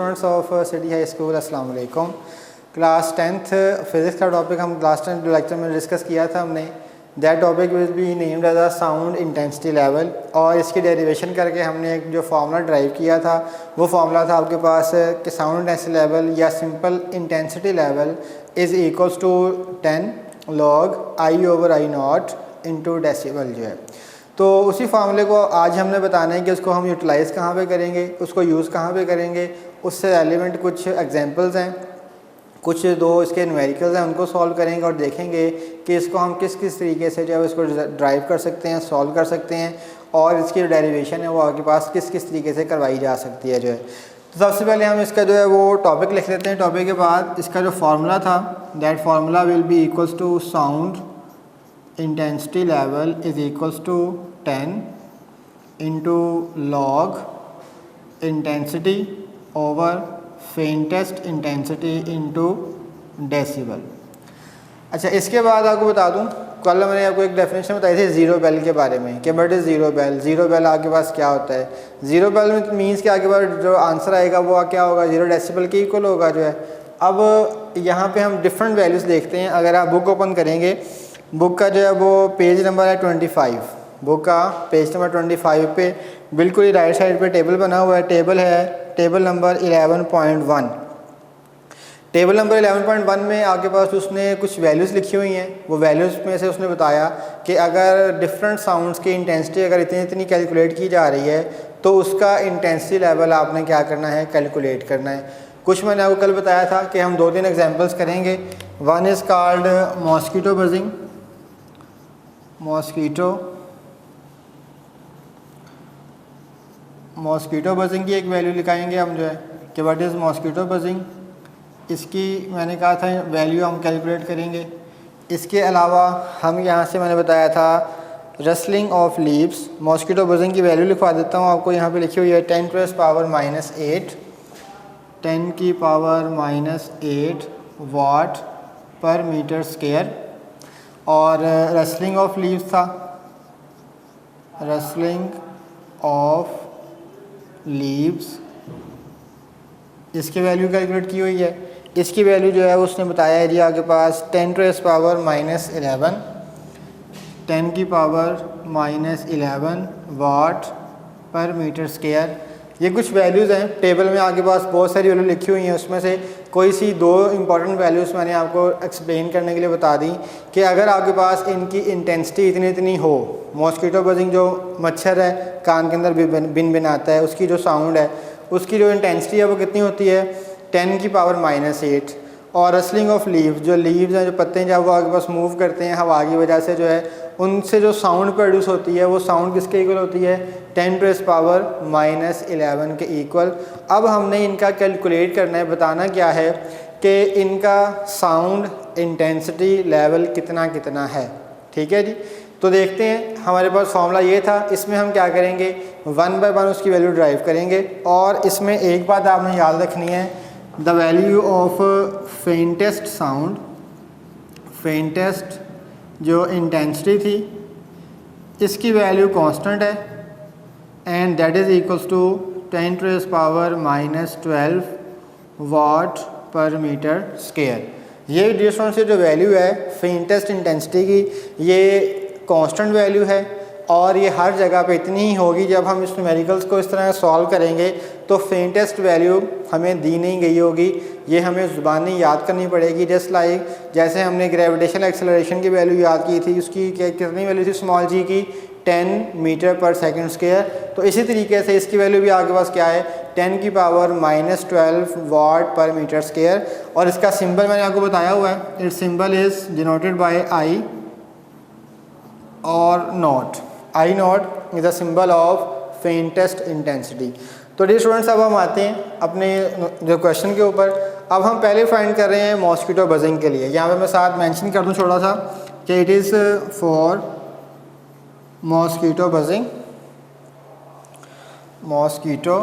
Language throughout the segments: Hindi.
Students of city high school, अस्सलाम वालेकुम। क्लास 10th फिज़िक्स का टॉपिक हम क्लास 10 लेक्चर में डिस्कस किया था हमने। That topic will be named as a sound intensity level, और इसकी डेरिवेशन करके हमने एक जो फार्मूला ड्राइव किया था वो फार्मूला था आपके पास कि साउंड इंटेंसिटी लेवल या simple intensity level is equals to 10 log I/I0 into decibel जो है। तो उसी फार्मूले को आज हमने बताना है कि उसको हम यूटिलाइज़ कहाँ पे करेंगे, उसको यूज़ कहाँ पे करेंगे। उससे रेलिवेंट कुछ एग्जांपल्स हैं, कुछ दो इसके न्यूमेरिकल्स हैं, उनको सॉल्व करेंगे और देखेंगे कि इसको हम किस किस तरीके से जो है इसको ड्राइव कर सकते हैं, सॉल्व कर सकते हैं, और इसकी डेरिवेशन है वो आपके पास किस किस तरीके से करवाई जा सकती है जो है। तो सबसे पहले हम इसका जो है वो टॉपिक लिख लेते हैं। टॉपिक के बाद इसका जो फार्मूला था, that formula will be equals to sound intensity level is equals to 10 into log intensity over faintest intensity into decibel. अच्छा, इसके बाद आपको बता दूं, कल मैंने आपको एक डेफिनेशन बताई थी ज़ीरो बेल के बारे में कि but is zero bel. Zero bel आपके पास क्या होता है? ज़ीरो बेल मीन्स कि आपके पास जो आंसर आएगा वो क्या होगा, 0 डेसिबल के इक्वल होगा जो है। अब यहाँ पे हम डिफरेंट वैल्यूज़ देखते हैं। अगर आप बुक ओपन करेंगे, बुक का जो है वो पेज नंबर है 25, बुक का पेज नंबर 25 पे बिल्कुल ही राइट साइड पे टेबल बना हुआ है। टेबल है टेबल नंबर 11.1। टेबल नंबर 11.1 में आपके पास उसने कुछ वैल्यूज़ लिखी हुई हैं। वो वैल्यूज़ में से उसने बताया कि अगर डिफरेंट साउंड्स की इंटेंसिटी अगर इतनी इतनी कैलकुलेट की जा रही है तो उसका इंटेंसिटी लेवल आपने क्या करना है, कैलकुलेट करना है। कुछ मैंने आपको कल बताया था कि हम 2-3 एग्जांपल्स करेंगे। One is called mosquito buzzing. Mosquito buzzing की एक वैल्यू लिखाएंगे हम जो है कि व्हाट इज़ मॉस्किटो बजिंग। इसकी मैंने कहा था वैल्यू हम कैलकुलेट करेंगे। इसके अलावा हम यहाँ से मैंने बताया था rustling of leaves. Mosquito buzzing की वैल्यू लिखवा देता हूँ आपको, यहाँ पे लिखी हुई है 10 to the power -8, 10 की पावर -8 वाट पर मीटर स्क्वायर। और रसलिंग ऑफ लीव्स था, रसलिंग ऑफ लीव्स, इसकी वैल्यू कैलकुलेट की हुई है। इसकी वैल्यू जो है उसने बताया है जी आपके पास 10 to the power -11, 10 की पावर -11 वाट पर मीटर स्क्वायर। ये कुछ वैल्यूज़ हैं। टेबल में आपके पास बहुत सारी वैल्यू लिखी हुई हैं, उसमें से कोई सी 2 इंपॉर्टेंट वैल्यूज़ मैंने आपको एक्सप्लेन करने के लिए बता दी कि अगर आपके पास इनकी इंटेंसिटी इतनी इतनी हो। मॉस्किटो बजिंग जो मच्छर है कान के अंदर बिन बिन आता है, उसकी जो साउंड है उसकी जो इंटेंसिटी है वो कितनी होती है, 10 की पावर -8। और रसलिंग ऑफ लीव, जो लीव्स हैं, जो पत्ते हैं, जब वो आपके पास मूव करते हैं हवा की वजह से जो है, उनसे जो साउंड प्रोड्यूस होती है वो साउंड किसके इक्वल होती है, 10 to the power -11 के इक्वल। अब हमने इनका कैलकुलेट करना है, बताना क्या है कि इनका साउंड इंटेंसिटी लेवल कितना कितना है। ठीक है जी, तो देखते हैं। हमारे पास फार्मूला ये था, इसमें हम क्या करेंगे, 1 by 1 उसकी वैल्यू ड्राइव करेंगे। और इसमें एक बात आपने याद रखनी है, the value of faintest sound, faintest जो इंटेंसिटी थी इसकी वैल्यू कांस्टेंट है, and that is equals to 10 to the power -12 watt per metre square. ये डिस्टेंस से जो वैल्यू है फेंटेस्ट इंटेंसिटी की, ये कांस्टेंट वैल्यू है और ये हर जगह पे इतनी ही होगी। जब हम इस न्यूमेरिकल्स को इस तरह सॉल्व करेंगे तो फेंटेस्ट वैल्यू हमें दी नहीं गई होगी, ये हमें ज़ुबानी याद करनी पड़ेगी। जस्ट लाइक जैसे हमने ग्रेविटेशनल एक्सेलरेशन की वैल्यू याद की थी, उसकी कितनी वैल्यू थी स्मॉल जी की, 10 मीटर पर सेकंड स्क्वायर। तो इसी तरीके से इसकी वैल्यू भी आपके पास क्या है, 10 की power -12 watt per metre square. और इसका सिंबल मैंने आपको बताया हुआ है, its symbol is denoted by I और naught. I naught is the symbol of faintest intensity. तो डियर स्टूडेंट्स, अब हम आते हैं अपने जो क्वेश्चन के ऊपर। अब हम पहले फाइंड कर रहे हैं मॉस्किटो बजिंग के लिए। यहाँ पे मैं साथ मेंशन कर दूँ छोटा सा कि it is for mosquito buzzing, mosquito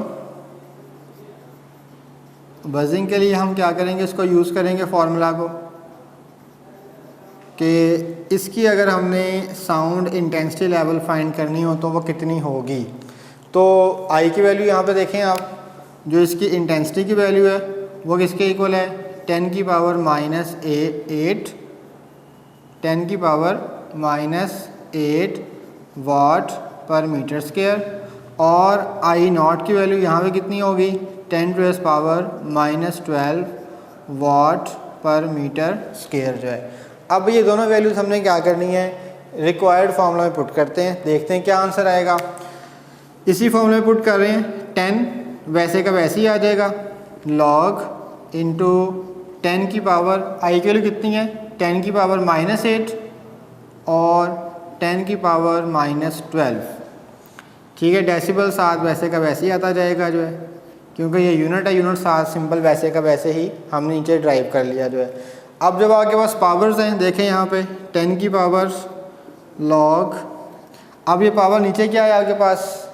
buzzing के लिए हम क्या करेंगे, इसको यूज़ करेंगे फार्मूला को कि इसकी अगर हमने साउंड इंटेंसिटी लेवल फाइंड करनी हो तो वो कितनी होगी। तो आई की वैल्यू यहाँ पे देखें आप, जो इसकी इंटेंसिटी की वैल्यू है वो किसके इक्वल है, 10 की पावर माइनस 8, 10 की पावर माइनस 8 वाट पर मीटर स्क्वायर, और आई नॉट की वैल्यू यहाँ पे कितनी होगी, 10 to the power minus 12 watt per metre square जो है। अब ये दोनों वैल्यूज हमने क्या करनी है, रिक्वायर्ड फार्मूला में पुट करते हैं, देखते हैं क्या आंसर आएगा। इसी फार्मूला में पुट कर रहे हैं, 10 वैसे का वैसे ही आ जाएगा, लॉग इंटू 10 की पावर आई की वैल्यू कितनी है, 10 की पावर माइनस 8 और 10 की पावर माइनस 12, ठीक है। डेसिबल साथ वैसे का वैसे ही आता जाएगा जो है, क्योंकि ये यूनिट है, यूनिट साथ सिंपल वैसे का वैसे ही हमने नीचे ड्राइव कर लिया जो है। अब जब आपके पास पावर्स हैं, देखें यहाँ पे 10 की पावर लॉग, अब ये पावर नीचे क्या है आपके पास,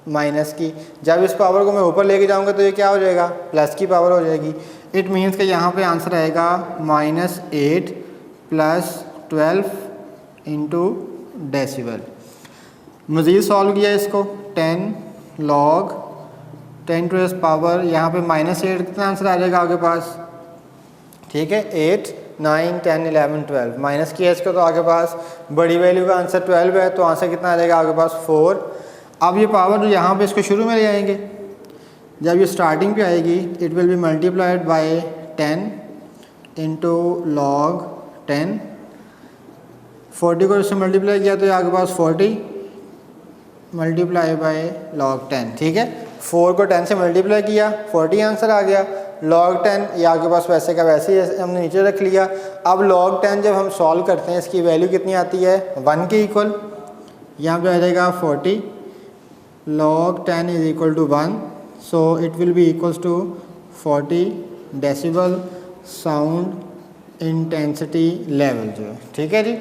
माइनस की, जब इस पावर को मैं ऊपर लेके जाऊँगा तो ये क्या हो जाएगा, प्लस की पावर हो जाएगी। इट मीन्स कि यहाँ पे आंसर आएगा माइनस 8 प्लस 12 इंटू डेसिबल। मज़ीद सॉल्व किया इसको, 10 लॉग 10 टू द पावर, यहाँ पे माइनस 8 कितना आंसर आ जाएगा आपके पास, ठीक है, 8 9 10 11 12, माइनस किया इसको तो आपके पास बड़ी वैल्यू का आंसर 12 है, तो आंसर कितना आ जाएगा आपके पास 4। अब ये पावर जो यहाँ पे इसको शुरू में ले आएंगे, जब ये स्टार्टिंग पे आएगी it will B multiplied by 10 into log 10, 40 को इससे मल्टीप्लाई किया तो ये आपके पास 40 मल्टीप्लाई बाय लॉग 10, ठीक है। 4 को 10 से मल्टीप्लाई किया, 40 आंसर आ गया। लॉग 10 ये आपके पास वैसे का वैसे ही हमने नीचे रख लिया। अब लॉग 10 जब हम सॉल्व करते हैं इसकी वैल्यू कितनी आती है, 1 के इक्वल, यहाँ पे आ जाएगा 40 log 10 is equal to 1, so it will be equals to 40 decibel sound intensity level जो है, ठीक है जी।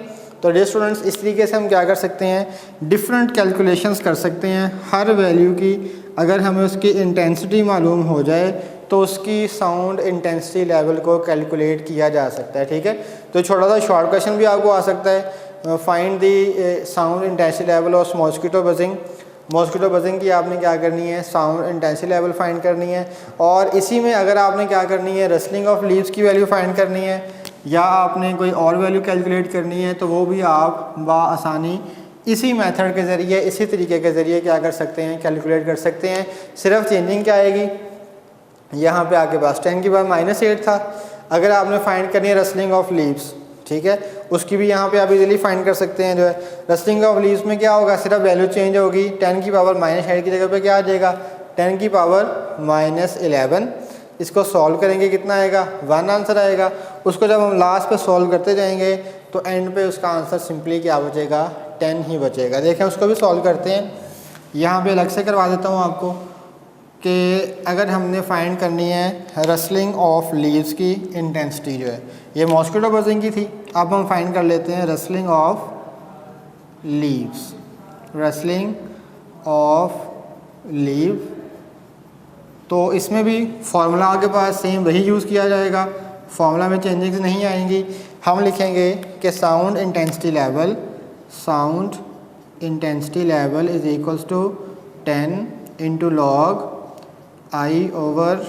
तो डियर स्टूडेंट्स, इस तरीके से हम क्या कर सकते हैं, डिफरेंट कैलकुलेशंस कर सकते हैं। हर वैल्यू की अगर हमें उसकी इंटेंसिटी मालूम हो जाए तो उसकी साउंड इंटेंसिटी लेवल को कैलकुलेट किया जा सकता है, ठीक है। तो छोटा सा शॉर्ट क्वेश्चन भी आपको आ सकता है, find the sound intensity level of mosquito buzzing. Mosquito buzzing की आपने क्या करनी है, साउंड इंटेंसिटी लेवल फाइंड करनी है, और इसी में अगर आपने क्या करनी है, रसलिंग ऑफ लीव्स की वैल्यू फाइंड करनी है, या आपने कोई और वैल्यू कैलकुलेट करनी है, तो वो भी आप बआसानी इसी मेथड के ज़रिए, इसी तरीके के ज़रिए क्या कर सकते हैं, कैलकुलेट कर सकते हैं। सिर्फ चेंजिंग क्या आएगी, यहाँ पे आपके पास 10 की पावर माइनस 8 था, अगर आपने फाइंड करनी है रसलिंग ऑफ लीव्स, ठीक है, उसकी भी यहाँ पे आप इजीली फाइंड कर सकते हैं जो है। रसलिंग ऑफ लीव्स में क्या होगा, सिर्फ वैल्यू चेंज होगी, 10 की पावर माइनस 8 की जगह पे क्या आ जाएगा, 10 की पावर माइनस 11। इसको सॉल्व करेंगे कितना आएगा, 1 आंसर आएगा। उसको जब हम लास्ट पे सॉल्व करते जाएंगे तो एंड पे उसका आंसर सिंपली क्या बचेगा, 10 ही बचेगा। देखें उसको भी सॉल्व करते हैं, यहाँ पे अलग से करवा देता हूँ आपको कि अगर हमने फाइंड करनी है रसलिंग ऑफ लीव्स की इंटेंसिटी जो है, ये मॉस्किटो बजिंग की थी, अब हम फाइंड कर लेते हैं rustling of leaves. Rustling of leave, तो इसमें भी फार्मूला आपके पास सेम वही यूज़ किया जाएगा, फार्मूला में चेंजेस नहीं आएंगी। हम लिखेंगे कि sound intensity level is equals to 10 into log I over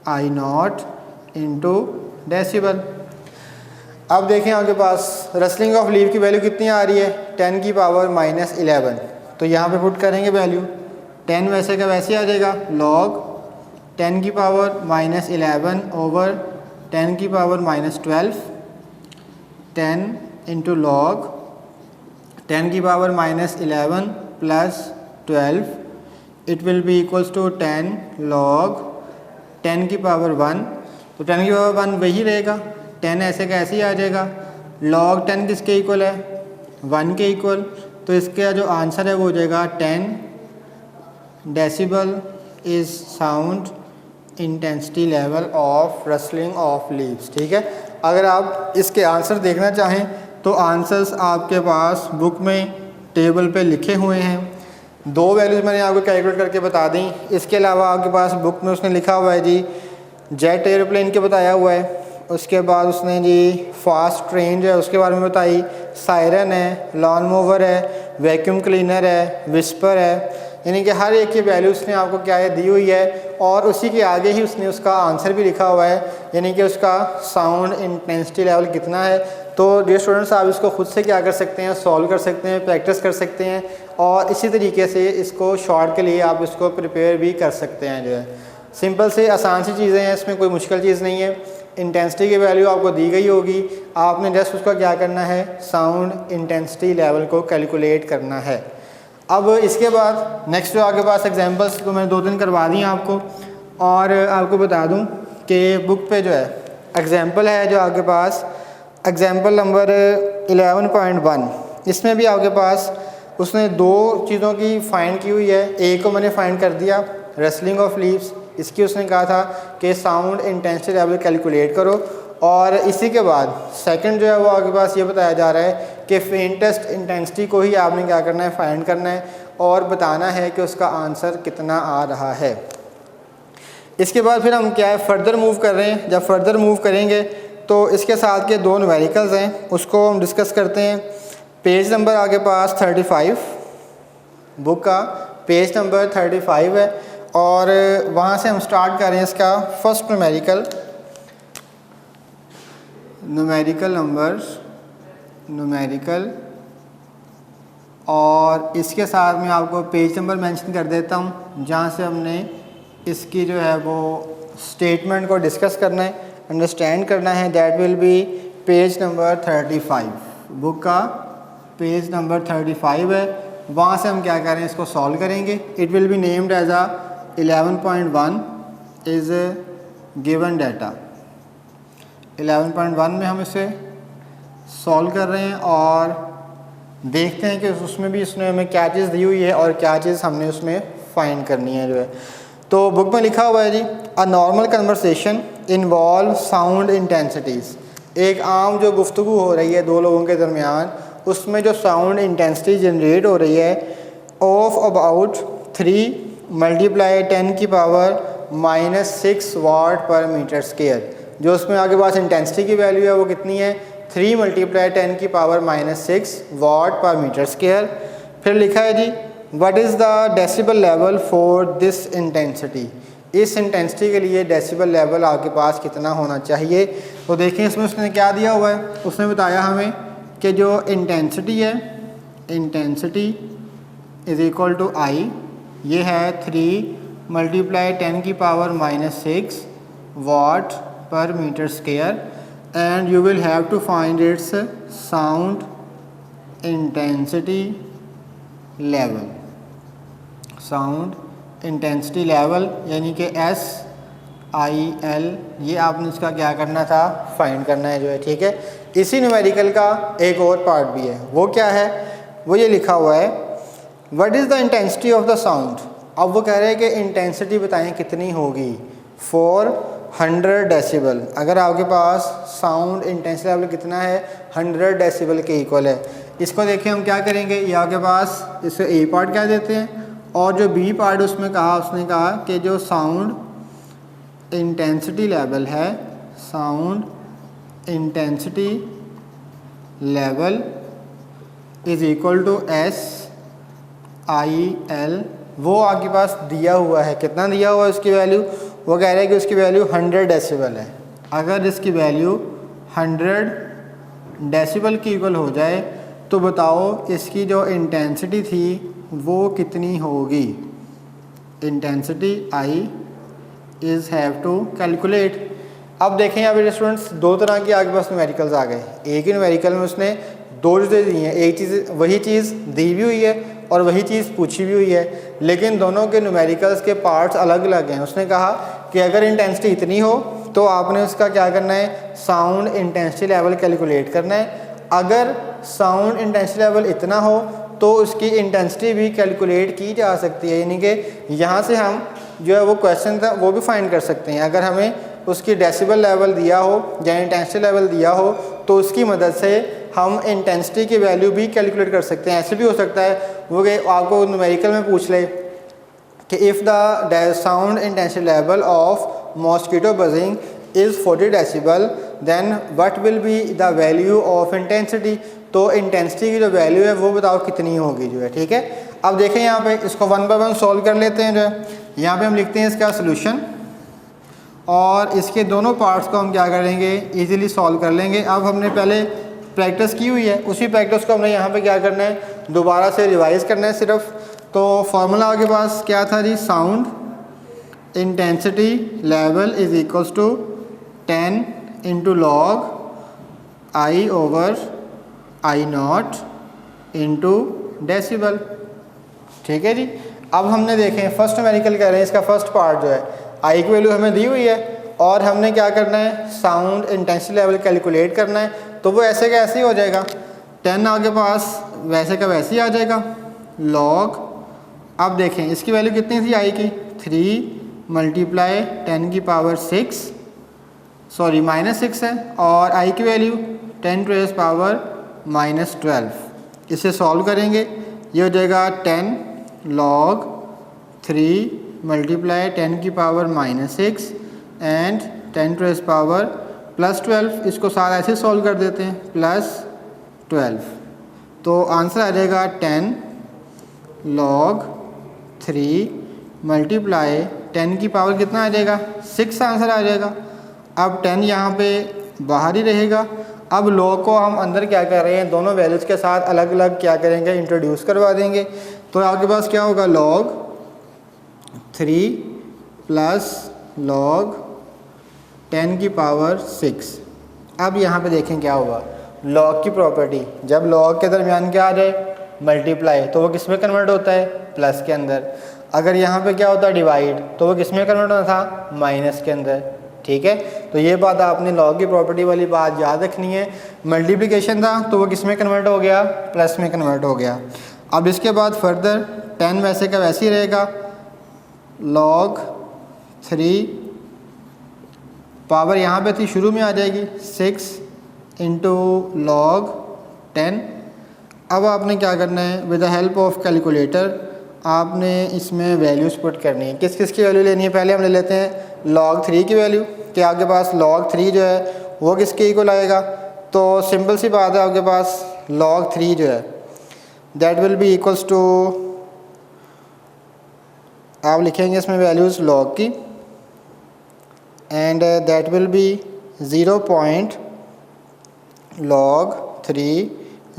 I not into decibel. अब देखें आपके पास रसलिंग ऑफ लीव की वैल्यू कितनी आ रही है, 10 की पावर माइनस 11, तो यहाँ पे पुट करेंगे वैल्यू, 10 वैसे का वैसे आ जाएगा, लॉग 10 की पावर माइनस 11 ओवर 10 की पावर माइनस 12, 10 इंटू लॉग 10 की power minus 11 plus 12, it will be equals to 10 log 10 की पावर 1, तो 10 की पावर 1 वही रहेगा, 10 ऐसे का ऐसे ही आ जाएगा। लॉग 10 किसके इक्वल है, 1 के इक्वल, तो इसका जो आंसर है वो हो जाएगा 10 decibel is sound intensity level of rustling of leaves, ठीक है। अगर आप इसके आंसर देखना चाहें तो आंसर्स आपके पास बुक में टेबल पे लिखे हुए हैं। 2 वैल्यूज़ मैंने आपको कैलकुलेट करके बता दी, इसके अलावा आपके पास बुक में उसने लिखा हुआ है जी जेट एयरप्लेन के बताया हुआ है, उसके बाद उसने जी फास्ट ट्रेन जो है उसके बारे में बताई, सायरन है, लॉन मूवर है, वैक्यूम क्लीनर है, विस्पर है, यानी कि हर एक की वैल्यू उसने आपको क्या है दी हुई है और उसी के आगे ही उसने उसका आंसर भी लिखा हुआ है, यानी कि उसका साउंड इंटेंसिटी लेवल कितना है। तो डियर स्टूडेंट्स, आप इसको खुद से क्या कर सकते हैं, सॉल्व कर सकते हैं, प्रैक्टिस कर सकते हैं और इसी तरीके से इसको शॉर्ट के लिए आप इसको प्रिपेयर भी कर सकते हैं। जो है सिंपल से आसान सी चीज़ें हैं, इसमें कोई मुश्किल चीज़ नहीं है। इंटेंसिटी की वैल्यू आपको दी गई होगी, आपने जस्ट उसका क्या करना है, साउंड इंटेंसिटी लेवल को कैलकुलेट करना है। अब इसके बाद नेक्स्ट जो आपके पास एग्जांपल्स को मैं 2-3 करवा दी आपको और आपको बता दूं कि बुक पे जो है एग्जांपल है जो आपके पास एग्जांपल नंबर 11.1, इसमें भी आपके पास उसने 2 चीज़ों की फाइंड की हुई है। एक को मैंने फाइंड कर दिया, रेसलिंग ऑफ लीव्स, इसकी उसने कहा था कि साउंड इंटेंसिटी लेवल कैलकुलेट करो और इसी के बाद सेकंड जो है वो आपके पास ये बताया जा रहा है कि फेंटेस्ट इंटेंसिटी को ही आपने क्या करना है, फाइंड करना है और बताना है कि उसका आंसर कितना आ रहा है। इसके बाद फिर हम क्या है फर्दर मूव कर रहे हैं। जब फर्दर मूव करेंगे तो इसके साथ के 2 न्यूमेरिकल्स हैं उसको हम डिस्कस करते हैं। पेज नंबर आपके पास 35, बुक का पेज नंबर 35 है और वहाँ से हम स्टार्ट कर रहे हैं इसका फर्स्ट न्यूमेरिकल और इसके साथ में आपको पेज नंबर मेंशन कर देता हूँ जहाँ से हमने इसकी जो है वो स्टेटमेंट को डिस्कस करना है, अंडरस्टैंड करना है। That will B page number 35, book का पेज नंबर 35 है। वहाँ से हम क्या करें, इसको सॉल्व करेंगे। It will be named as a 11.1 is given data. 11.1 में हम इसे सॉल्व कर रहे हैं और देखते हैं कि उसमें भी उसने हमें क्या चीज़ दी हुई है और क्या चीज़ हमने उसमें फाइंड करनी है जो है। तो बुक में लिखा हुआ है जी, a normal conversation involve sound intensities. एक आम जो गुफ्तगू हो रही है 2 लोगों के दरमियान, उसमें जो साउंड इंटेंसिटी जनरेट हो रही है of about 3 × 10⁻⁻6 watt per metre square. जो उसमें आगे पास इंटेंसिटी की वैल्यू है वो कितनी है, 3 × 10⁻⁻6 वाट पर मीटर स्क्वायर। फिर लिखा है जी, what is the decibel level for this intensity. इस इंटेंसिटी के लिए डेसिबल लेवल आपके पास कितना होना चाहिए। तो देखें इसमें उसने क्या दिया हुआ है, उसने बताया हमें कि जो इंटेंसिटी है, इंटेंसिटी इज़ इक्वल टू आई, ये है 3 × 10⁻⁻6 वाट per meter square and you will have to find its sound intensity level। Sound intensity level यानी कि SIL, ये आपने इसका क्या करना था, फाइंड करना है जो है, ठीक है। इसी न्यूमेरिकल का एक और पार्ट भी है, वो क्या है, वो ये लिखा हुआ है what is the intensity of the sound. अब वो कह रहे हैं कि इंटेंसिटी बताएं कितनी होगी फॉर 100 डेसिबल। अगर आपके पास साउंड इंटेंसिटी लेवल कितना है, 100 डेसिबल के इक्वल है। इसको देखें हम क्या करेंगे, ये आपके पास इसे ए पार्ट कह देते हैं और जो बी पार्ट उसमें कहा, उसने कहा कि जो साउंड इंटेंसिटी लेवल है, sound intensity level is equal to SIL। वो आपके पास दिया हुआ है, कितना दिया हुआ है उसकी वैल्यू, वो कह रहे हैं कि उसकी वैल्यू 100 डेसिबल है। अगर इसकी वैल्यू 100 डेसिबल की इक्वल हो जाए तो बताओ इसकी जो इंटेंसिटी थी वो कितनी होगी। Intensity I is have to calculate. अब देखें यहाँ पे स्टूडेंट्स 2 तरह की आपके पास न्यूमेरिकल्स आ गए। एक ही न्यूमेरिकल में उसने 2 चीज़ें दी हैं, एक चीज़ वही चीज़ दी भी हुई है और वही चीज़ पूछी भी हुई है, लेकिन दोनों के न्यूमेरिकल्स के पार्ट्स अलग अलग हैं। उसने कहा कि अगर इंटेंसिटी इतनी हो तो आपने उसका क्या करना है, साउंड इंटेंसिटी लेवल कैलकुलेट करना है। अगर साउंड इंटेंसिटी लेवल इतना हो तो उसकी इंटेंसिटी भी कैलकुलेट की जा सकती है, यानी कि यहाँ से हम जो है वो क्वेश्चन था वो भी फाइंड कर सकते हैं। अगर हमें उसकी डेसिबल लेवल दिया हो या इंटेंसिटी लेवल दिया हो तो उसकी मदद से हम इंटेंसिटी की वैल्यू भी कैलकुलेट कर सकते हैं। ऐसे भी हो सकता है वो कि आपको न्यूमेरिकल में पूछ ले कि if the sound intensity level of mosquito buzzing is 40 decibel then what will be the value of intensity. तो इंटेंसिटी की जो वैल्यू है वो बताओ कितनी होगी जो है, ठीक है। अब देखें यहाँ पे इसको 1 बाय 1 सॉल्व कर लेते हैं जो है। यहाँ पे हम लिखते हैं इसका सोल्यूशन और इसके दोनों पार्ट्स को हम क्या करेंगे, इजीली सॉल्व कर लेंगे। अब हमने पहले प्रैक्टिस की हुई है, उसी प्रैक्टिस को हमने यहाँ पे क्या करना है, दोबारा से रिवाइज करना है सिर्फ। तो फार्मूला आपके पास क्या था जी, sound intensity level is equals to 10 into log I over I not into decibel, ठीक है जी। अब हमने देखें फर्स्ट न्यूमेरिकल कह रहे हैं, इसका फर्स्ट पार्ट जो है आई की वैल्यू हमें दी हुई है और हमने क्या करना है, साउंड इंटेंसिटी लेवल कैलकुलेट करना है। तो वो ऐसे का ऐसे ही हो जाएगा, 10 आपके पास वैसे का वैसे ही आ जाएगा लॉग। अब देखें इसकी वैल्यू कितनी थी आई की, 3 मल्टीप्लाई 10 की पावर 6 सॉरी -6 है, और आई की वैल्यू 10 टू द पावर -12। इसे सॉल्व करेंगे, ये हो जाएगा 10 लॉग 3 मल्टीप्लाई 10 की power -6 and 10 to the power +12। इसको सारा ऐसे सॉल्व कर देते हैं, +12। तो आंसर आ जाएगा 10 लॉग 3 मल्टीप्लाई 10 की पावर कितना आ जाएगा, 6 आंसर आ जाएगा। अब 10 यहाँ पे बाहर ही रहेगा। अब लॉग को हम अंदर क्या कर रहे हैं, दोनों वैल्यूज़ के साथ अलग अलग क्या करेंगे, इंट्रोड्यूस करवा देंगे। तो आपके पास क्या होगा, लॉग 3 प्लस लॉग 10 की पावर 6। अब यहाँ पे देखें क्या होगा, लॉग की प्रॉपर्टी, जब लॉग के दरमियान क्या आ जाए, मल्टीप्लाई, तो वो किस में कन्वर्ट होता है, प्लस के अंदर। अगर यहाँ पे क्या होता है, डिवाइड, तो वो किस में कन्वर्ट होना था, माइनस के अंदर, ठीक है। तो ये बात आपने लॉग की प्रॉपर्टी वाली बात याद रखनी है। मल्टीप्लिकेशन था तो वो किस में कन्वर्ट हो गया, प्लस में कन्वर्ट हो गया। अब इसके बाद फर्दर 10 वैसे का वैसे ही रहेगा, लॉग 3 पावर यहाँ पे थी शुरू में आ जाएगी 6 इंटू लॉग 10। अब आपने क्या करना है, with the help of calculator आपने इसमें वैल्यूज़ पुट करनी है। किस किस की वैल्यू लेनी है, पहले हम ले लेते हैं log 3 की वैल्यू, कि आपके पास log 3 जो है वो किसके इक्वल आएगा। तो सिंपल सी बात है, आपके पास log 3 जो है that will be equals to, आप लिखेंगे इसमें वैल्यूज़ log की, and that will be 0. log 3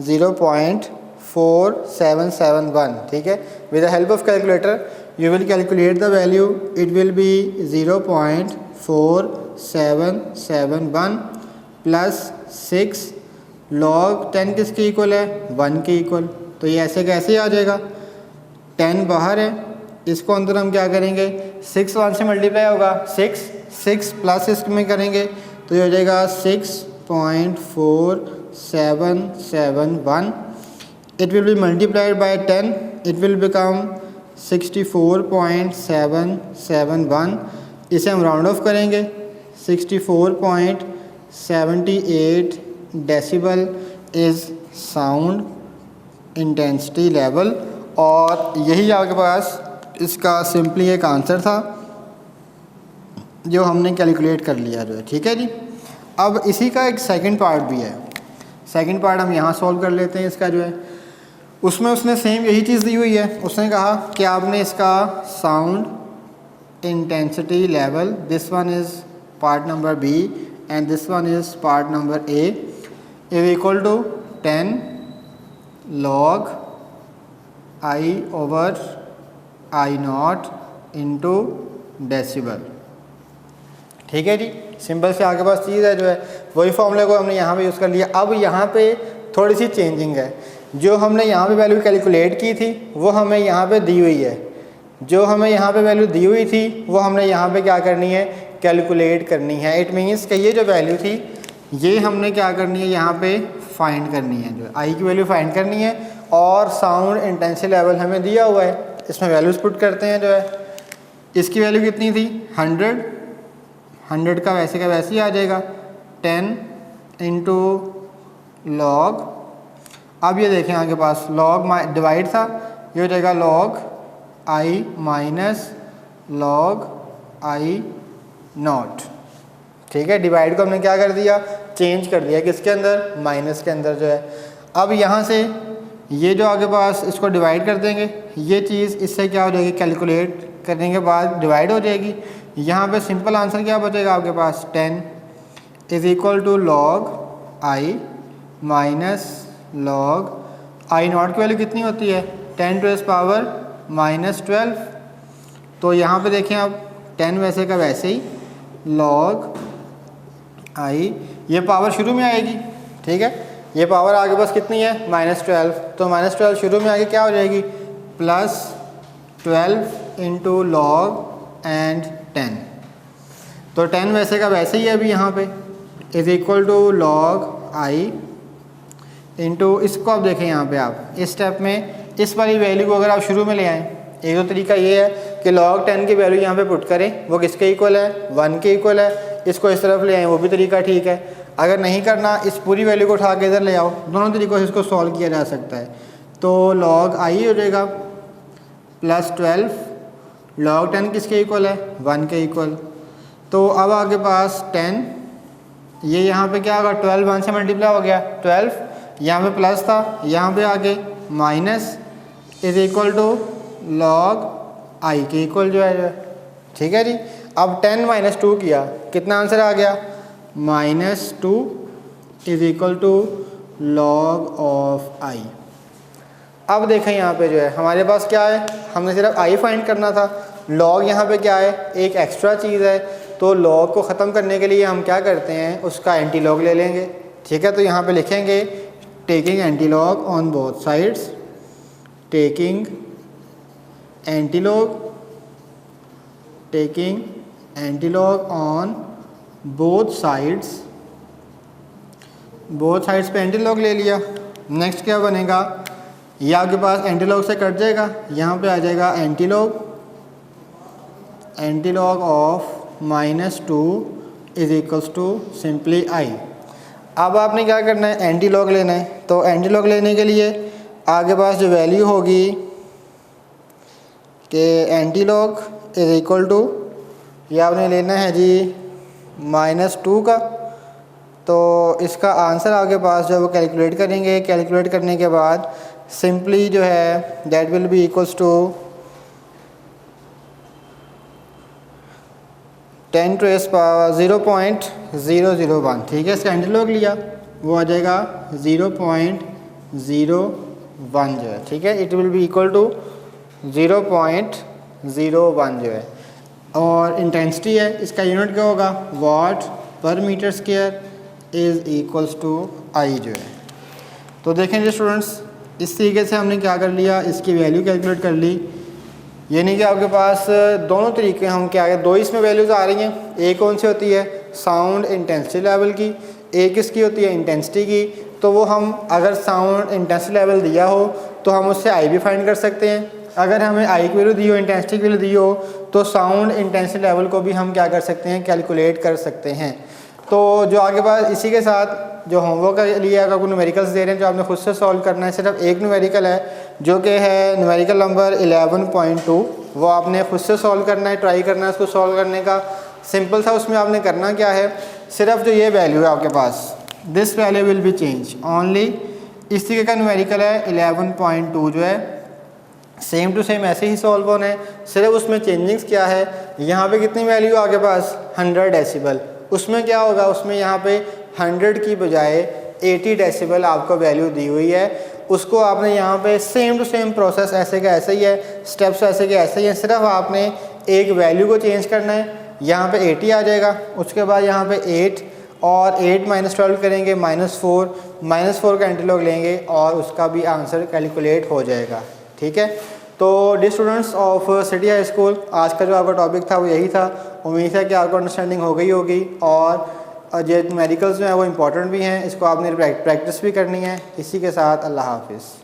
0.4771, ठीक है। With the help of calculator you will calculate the value, it will be 0.4771 plus 6 log 10 किसके इक्वल है, 1 के इक्वल। तो ये ऐसे कैसे आ जाएगा, 10 बाहर है, इसको अंदर हम क्या करेंगे, 6 1 से मल्टीप्लाई होगा, 6 प्लस इसमें करेंगे तो ये हो जाएगा 6.4771। it will be multiplied by 10, it will become 64.771। इसे हम राउंड ऑफ करेंगे, 64.78 decibel is sound intensity level. और यही आपके पास इसका सिंपली एक आंसर था जो हमने कैलकुलेट कर लिया जो है, ठीक है जी। अब इसी का एक सेकंड पार्ट भी है, सेकंड पार्ट हम यहाँ सॉल्व कर लेते हैं। इसका जो है उसमें उसने सेम यही चीज़ दी हुई है। उसने कहा कि आपने इसका sound intensity level, this one is part number B and this one is part number A, is equal to 10 log I over I not into decibel, ठीक है जी। सिंपल से आपके पास चीज़ है जो है, वही फॉर्मूले को हमने यहाँ पे यूज़ कर लिया। अब यहाँ पे थोड़ी सी चेंजिंग है, जो हमने यहाँ पे वैल्यू कैलकुलेट की थी वो हमें यहाँ पे दी हुई है, जो हमें यहाँ पे वैल्यू दी हुई थी वो हमने यहाँ पे क्या करनी है, कैलकुलेट करनी है। इट मीन्स कि ये जो वैल्यू थी ये हमने क्या करनी है, यहाँ पे फाइंड करनी है, जो आई की वैल्यू फाइंड करनी है। और साउंड इंटेंसिटी लेवल हमें दिया हुआ है, इसमें वैल्यूज़ पुट करते हैं जो है। इसकी वैल्यू कितनी थी, 100 का वैसे ही आ जाएगा, 10 इंटू लॉग। अब ये देखें आपके पास लॉग डिवाइड था, ये हो जाएगा log I minus log I not, ठीक है। डिवाइड को हमने क्या कर दिया, चेंज कर दिया किसके अंदर, माइनस के अंदर जो है। अब यहाँ से ये जो आगे पास इसको डिवाइड कर देंगे, ये चीज़ इससे क्या हो जाएगी, कैलकुलेट करने के बाद डिवाइड हो जाएगी। यहाँ पे सिंपल आंसर क्या बचेगा आपके पास, 10 is equal to log I minus log I not की वैल्यू कितनी होती है, 10 टू द पावर -12। तो यहाँ पे देखें आप 10 वैसे का वैसे ही, लॉग आई, ये पावर शुरू में आएगी, ठीक है, ये पावर आगे बस कितनी है, -12। तो -12 शुरू में आगे क्या हो जाएगी, +12 इंटू लॉग एंड 10। तो 10 वैसे का वैसे ही है अभी यहाँ पे, is equal to log I into, इसको आप देखें यहाँ पे आप इस स्टेप में इस वाली वैल्यू को अगर आप शुरू में ले आएँ, एक तो तरीका ये है कि log 10 की वैल्यू यहाँ पे पुट करें, वो किसके इक्वल है, 1 के इक्वल है, इसको इस तरफ ले आएँ, वो भी तरीका ठीक है। अगर नहीं करना, इस पूरी वैल्यू को उठा के इधर ले आओ, दोनों तरीक़ों से इसको सॉल्व किया जा सकता है। तो log i हो जाएगा +12, log 10 किसके इक्वल है, 1 के इक्वल। तो अब आपके पास 10, ये यहाँ पे क्या होगा, 12 1 से मल्टीप्लाई हो गया, 12 यहाँ पे प्लस था, यहाँ पे आगे minus is equal to log I के इक्वल जो है, ठीक है जी। अब 10 - 2 किया, कितना आंसर आ गया, -2 is equal to log of I. अब देखें यहाँ पे जो है हमारे पास क्या है, हमने सिर्फ आई फाइंड करना था, लॉग यहाँ पे क्या है, एक एक्स्ट्रा चीज़ है। तो लॉग को ख़त्म करने के लिए हम क्या करते हैं, उसका एंटी लॉग ले लेंगे, ठीक है। तो यहाँ पे लिखेंगे taking antilog on both sides, taking antilog, taking antilog on both sides, both sides पे एंटीलॉग ले लिया। नेक्स्ट क्या बनेगा, ये आपके पास एंटीलॉग से कट जाएगा, यहाँ पे आ जाएगा antilog, antilog of -2 is equals to simply I. अब आपने क्या करना है, एंटीलॉग लेना है। तो एंटीलॉग लेने के लिए आगे पास जो वैल्यू होगी कि एंटीलॉग इज़ इक्वल टू, ये आपने लेना है जी -2 का। तो इसका आंसर आपके पास जो है वो कैलकुलेट करेंगे, कैलकुलेट करने के बाद सिंपली जो है that will be equals to 10 to the power 0.001, ठीक है। इसका एंटीलॉग लिया, वो आ जाएगा 0.01 जो है, ठीक है। It will be equal to 0.01 जो है। और इंटेंसिटी है, इसका यूनिट क्या होगा, watt per metre square is equals to I जो है। तो देखें जी स्टूडेंट्स, इस तरीके से हमने क्या कर लिया, इसकी वैल्यू कैलकुलेट कर ली। ये नहीं कि आपके पास दोनों तरीके हम क्या है, दो इसमें वैल्यूज़ आ रही हैं। एक कौन सी होती है, साउंड इंटेंसिटी लेवल की, एक इसकी होती है इंटेंसिटी की। तो वो हम अगर साउंड इंटेंसिटी लेवल दिया हो तो हम उससे आई भी फाइंड कर सकते हैं। अगर हमें आई की वैल्यू दी हो, इंटेंसिटी की वैल्यू दी हो, तो साउंड इंटेंसिटी लेवल को भी हम क्या कर सकते हैं, कैलकुलेट कर सकते हैं। तो जो आगे बाद इसी के साथ जो होमवर्क के लिए अगर कोई न्यूमेरिकल्स दे रहे हैं जो आपने खुद से सॉल्व करना है, सिर्फ एक न्यूमेरिकल है जो कि है न्यूमेरिकल नंबर 11.2, वो आपने खुद से सॉल्व करना है, ट्राई करना है उसको सॉल्व करने का। सिंपल सा, उसमें आपने करना क्या है, सिर्फ जो ये वैल्यू है आपके पास, this value will be change only. इस तरीके का न्यूमेरिकल है 11.2 जो है, सेम टू सेम ऐसे ही सॉल्व होना है। सिर्फ उसमें चेंजिंग्स क्या है, यहाँ पे कितनी वैल्यू आपके पास 100 डेसिबल, उसमें क्या होगा, उसमें यहाँ पे 100 की बजाय 80 डेसिबल आपको वैल्यू दी हुई है। उसको आपने यहाँ पे सेम टू सेम प्रोसेस ऐसे का ऐसे ही है, स्टेप्स ऐसे के ऐसे ही हैं, सिर्फ आपने एक वैल्यू को चेंज करना है। यहाँ पे 80 आ जाएगा, उसके बाद यहाँ पे 8 और 8 - 12 करेंगे -4 का एंटीलॉग लेंगे और उसका भी आंसर कैलकुलेट हो जाएगा, ठीक है। तो dear students of city high school, आज का जो आपका टॉपिक था वो यही था। उम्मीद है कि आपको अंडरस्टैंडिंग हो गई होगी और जो न्यूमेरिकल्स जो हैं वो इम्पोर्टेंट भी हैं, इसको आपने प्रैक्टिस भी करनी है। इसी के साथ अल्लाह हाफिज़।